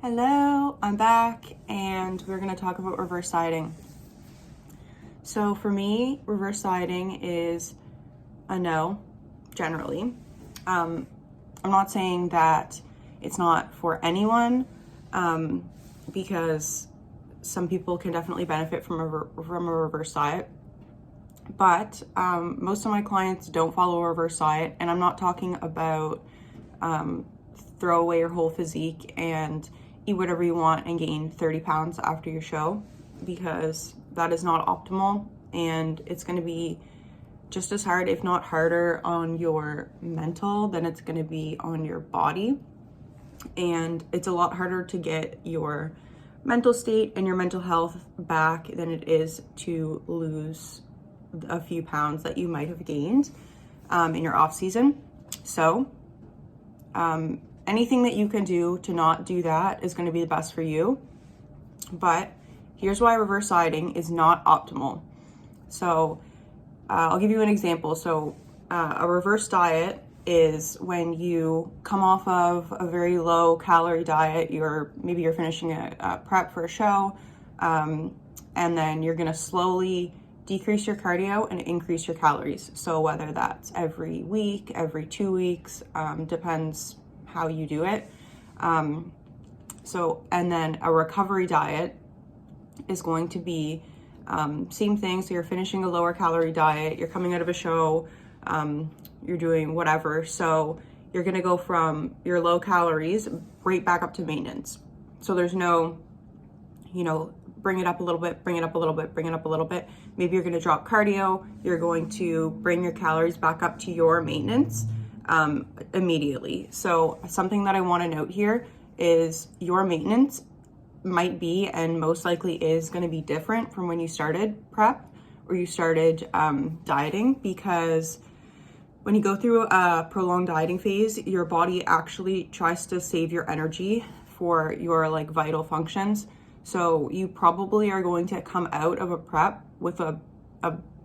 Hello, I'm back and we're going to talk about reverse dieting. So for me, reverse dieting is a no, generally. I'm not saying that it's not for anyone because some people can definitely benefit from a reverse diet. But most of my clients don't follow a reverse diet, and I'm not talking about throw away your whole physique and eat whatever you want and gain 30 pounds after your show, because that is not optimal, and it's going to be just as hard, if not harder, on your mental than it's going to be on your body. And it's a lot harder to get your mental state and your mental health back than it is to lose a few pounds that you might have gained in your off season. So anything that you can do to not do that is going to be the best for you. But here's why reverse dieting is not optimal. So I'll give you an example. So a reverse diet is when you come off of a very low calorie diet. Maybe you're finishing a prep for a show, and then you're going to slowly decrease your cardio and increase your calories. So whether that's every week, every 2 weeks, depends how you do it. And then a recovery diet is going to be same thing. So you're finishing a lower calorie diet, you're coming out of a show, you're doing whatever. So you're going to go from your low calories right back up to maintenance. So there's no, bring it up a little bit, bring it up a little bit, bring it up a little bit. Maybe you're going to drop cardio. You're going to bring your calories back up to your maintenance immediately. So something that I want to note here is your maintenance might be, and most likely is, going to be different from when you started prep or you started dieting, because when you go through a prolonged dieting phase, your body actually tries to save your energy for your vital functions. So you probably are going to come out of a prep with a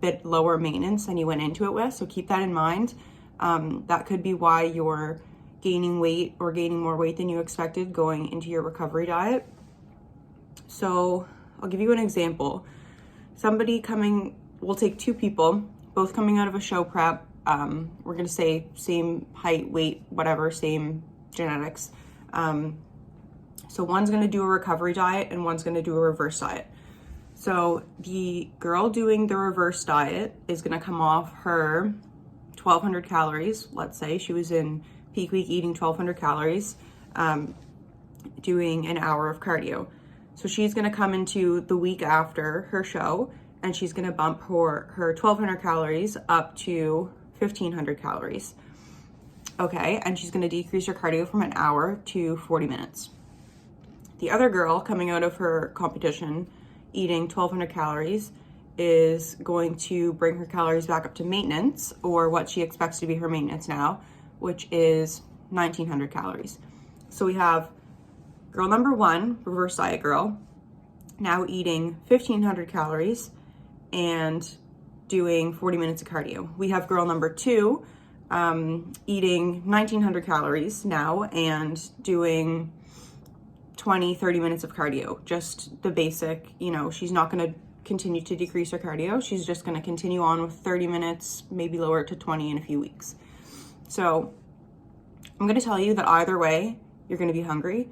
bit lower maintenance than you went into it with. So keep that in mind. That could be why you're gaining weight or gaining more weight than you expected going into your recovery diet. So I'll give you an example. We'll take two people, both coming out of a show prep. We're going to say same height, weight, whatever, same genetics. So one's going to do a recovery diet and one's going to do a reverse diet. So the girl doing the reverse diet is going to come off her 1,200 calories. Let's say she was in peak week eating 1,200 calories, doing an hour of cardio. So she's going to come into the week after her show and she's going to bump her 1,200 calories up to 1,500 calories. Okay, and she's going to decrease her cardio from an hour to 40 minutes. The other girl coming out of her competition eating 1,200 calories is going to bring her calories back up to maintenance, or what she expects to be her maintenance now, which is 1,900 calories. So we have girl number one, reverse diet girl, now eating 1,500 calories and doing 40 minutes of cardio. We have girl number two eating 1,900 calories now and doing 20-30 minutes of cardio, just the basic. She's not going to continue to decrease her cardio. She's just going to continue on with 30 minutes, maybe lower it to 20 in a few weeks. So I'm going to tell you that either way, you're going to be hungry.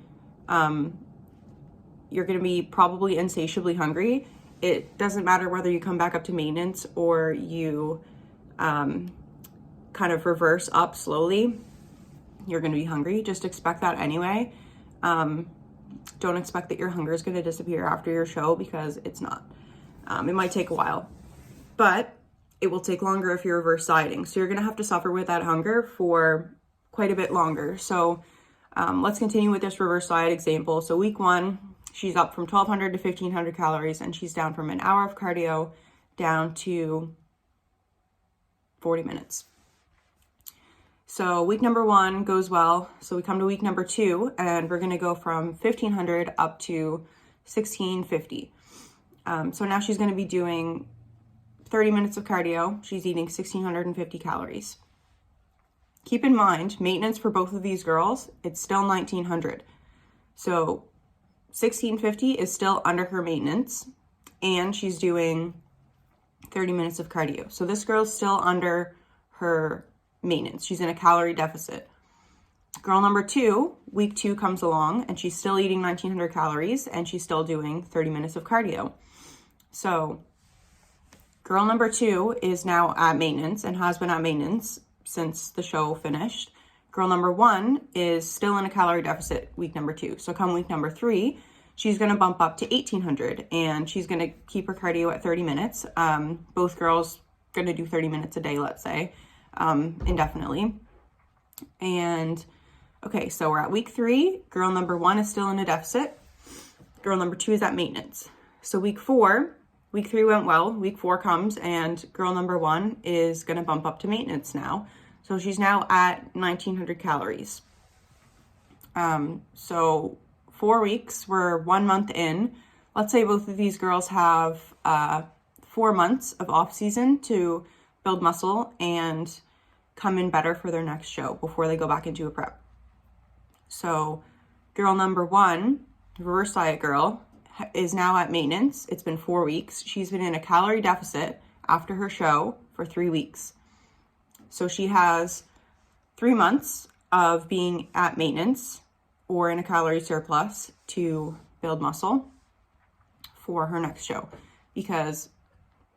You're going to be probably insatiably hungry. It doesn't matter whether you come back up to maintenance or you kind of reverse up slowly. You're going to be hungry. Just expect that anyway. Don't expect that your hunger is going to disappear after your show, because it's not. It might take a while, but it will take longer if you're reverse dieting. So you're going to have to suffer with that hunger for quite a bit longer. So let's continue with this reverse diet example. So week one, she's up from 1,200 to 1,500 calories, and she's down from an hour of cardio down to 40 minutes. So week number one goes well. So we come to week number two, and we're going to go from 1,500 up to 1,650. So now she's going to be doing 30 minutes of cardio. She's eating 1,650 calories. Keep in mind, maintenance for both of these girls, it's still 1,900. So 1650 is still under her maintenance, and she's doing 30 minutes of cardio. So this girl's still under her maintenance. She's in a calorie deficit. Girl number 2, week 2 comes along, and she's still eating 1900 calories, and she's still doing 30 minutes of cardio. So girl number 2 is now at maintenance and has been at maintenance since the show finished. Girl number 1 is still in a calorie deficit week number 2. So come week number 3, she's going to bump up to 1800, and she's going to keep her cardio at 30 minutes. Both girls going to do 30 minutes a day, let's say, indefinitely. And okay, so we're at week 3. Girl number 1 is still in a deficit. Girl number 2 is at maintenance. So week 3 went well. Week 4 comes, and girl number 1 is going to bump up to maintenance now. So she's now at 1900 calories. So 4 weeks, we're 1 month in. Let's say both of these girls have 4 months of off season to build muscle and come in better for their next show before they go back into a prep. So girl number 1, reverse diet girl, is now at maintenance. It's been 4 weeks. She's been in a calorie deficit after her show for 3 weeks. So she has 3 months of being at maintenance or in a calorie surplus to build muscle for her next show. Because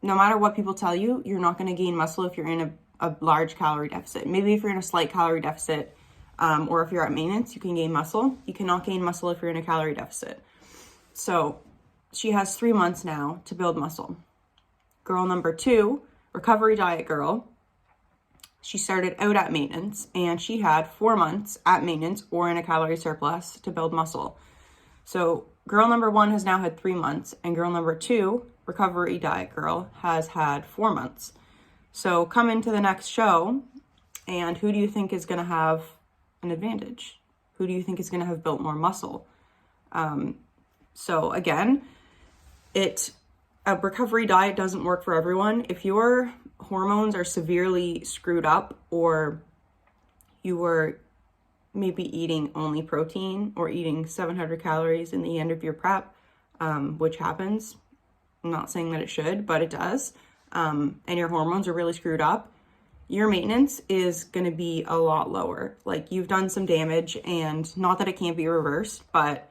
no matter what people tell you, you're not going to gain muscle if you're in a large calorie deficit. Maybe if you're in a slight calorie deficit, or if you're at maintenance, you can gain muscle. You cannot gain muscle if you're in a calorie deficit. So she has 3 months now to build muscle. Girl number 2, recovery diet girl, she started out at maintenance, and she had 4 months at maintenance or in a calorie surplus to build muscle. So girl number 1 has now had 3 months, and girl number 2, recovery diet girl, has had 4 months. So come into the next show, and who do you think is going to have an advantage? Who do you think is going to have built more muscle? So again, a recovery diet doesn't work for everyone. If your hormones are severely screwed up, or you were maybe eating only protein or eating 700 calories in the end of your prep, which happens, I'm not saying that it should, but it does, and your hormones are really screwed up, your maintenance is going to be a lot lower. Like, you've done some damage, and not that it can't be reversed, but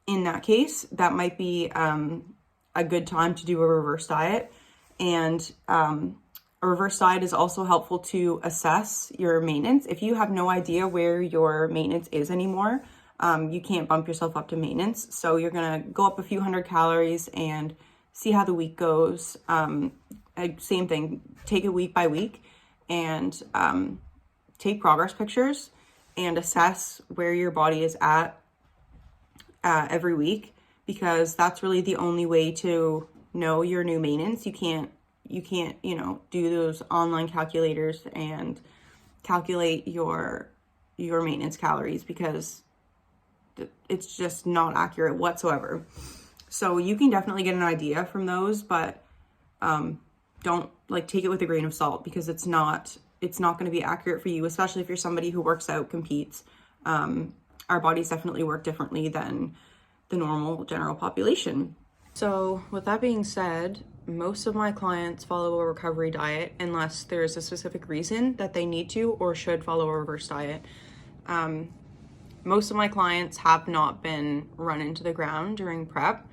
in that case, that might be a good time to do a reverse diet. And a reverse diet is also helpful to assess your maintenance. If you have no idea where your maintenance is anymore, you can't bump yourself up to maintenance. So you're going to go up a few hundred calories and see how the week goes. Same thing, take it week by week and take progress pictures and assess where your body is at every week, because that's really the only way to know your new maintenance. You can't, do those online calculators and calculate your maintenance calories, because it's just not accurate whatsoever. So you can definitely get an idea from those, but don't take it with a grain of salt, because it's not going to be accurate for you, especially if you're somebody who works out, competes. Our bodies definitely work differently than the normal general population. So with that being said, most of my clients follow a recovery diet unless there's a specific reason that they need to or should follow a reverse diet. Most of my clients have not been run into the ground during prep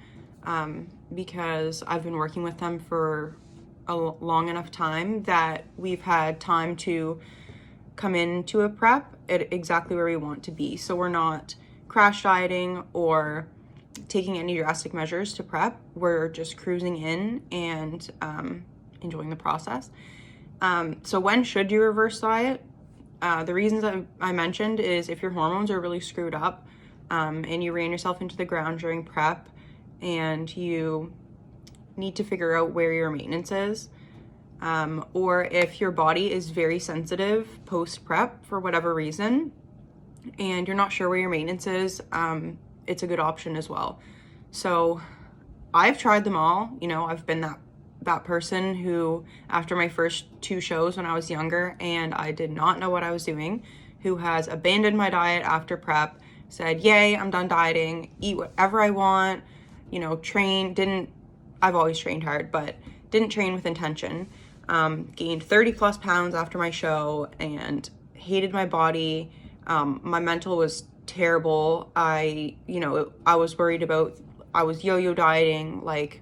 because I've been working with them for a long enough time that we've had time to come into a prep at exactly where we want to be. So we're not crash dieting or taking any drastic measures to prep. We're just cruising in and enjoying the process. So when should you reverse diet? The reasons I mentioned is if your hormones are really screwed up and you ran yourself into the ground during prep and you need to figure out where your maintenance is, or if your body is very sensitive post-prep for whatever reason and you're not sure where your maintenance is, it's a good option as well. So I've tried them all. I've been that person who, after my first 2 shows when I was younger and I did not know what I was doing, who has abandoned my diet after prep, said, yay, I'm done dieting, eat whatever I want, I've always trained hard, but didn't train with intention. Gained 30 plus pounds after my show and hated my body. My mental was terrible. I was worried about, I was yo-yo dieting, like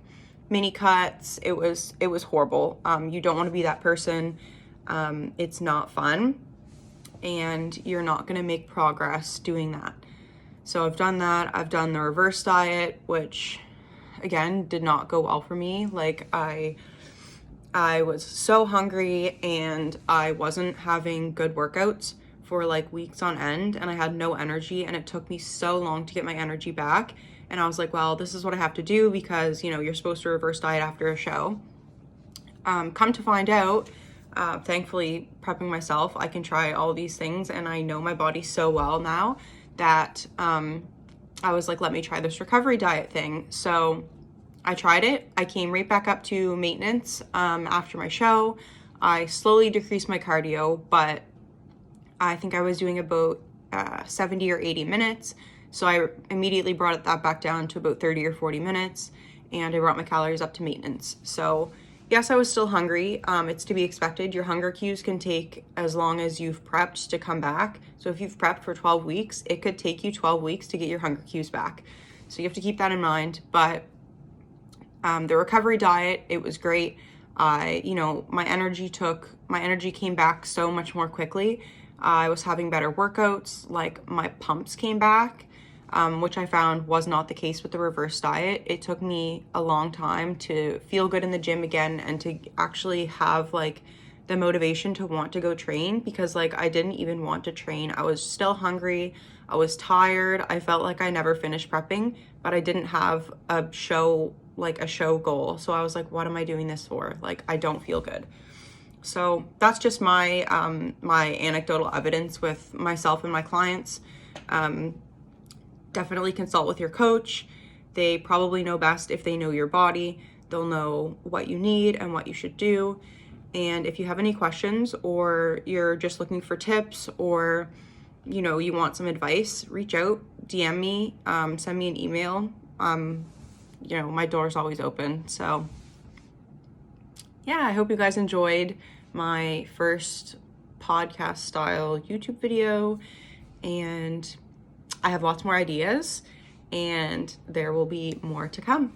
mini cuts. It was horrible. You don't want to be that person. It's not fun, and you're not going to make progress doing that. So I've done that. I've done the reverse diet, which again did not go well for me. Like I was so hungry and I wasn't having good workouts for like weeks on end, and I had no energy, and it took me so long to get my energy back. And I was like, well, this is what I have to do because, you're supposed to reverse diet after a show. Come to find out, thankfully, prepping myself, I can try all these things, and I know my body so well now that I was like, let me try this recovery diet thing. So I tried it. I came right back up to maintenance after my show. I slowly decreased my cardio, but I think I was doing about 70 or 80 minutes. So I immediately brought that back down to about 30 or 40 minutes, and I brought my calories up to maintenance. So yes, I was still hungry. It's to be expected. Your hunger cues can take as long as you've prepped to come back. So if you've prepped for 12 weeks, it could take you 12 weeks to get your hunger cues back. So you have to keep that in mind. But the recovery diet, it was great. My energy came back so much more quickly. I was having better workouts, like my pumps came back, which I found was not the case with the reverse diet. It took me a long time to feel good in the gym again and to actually have like the motivation to want to go train, because like I didn't even want to train. I was still hungry. I was tired. I felt like I never finished prepping, but I didn't have a show goal. So I was like, what am I doing this for? Like, I don't feel good. So that's just my my anecdotal evidence with myself and my clients. Definitely consult with your coach. They probably know best. If they know your body, they'll know what you need and what you should do. And if you have any questions, or you're just looking for tips, or you want some advice, reach out, DM me, send me an email. My door's always open. So yeah, I hope you guys enjoyed my first podcast style YouTube video, and I have lots more ideas, and there will be more to come.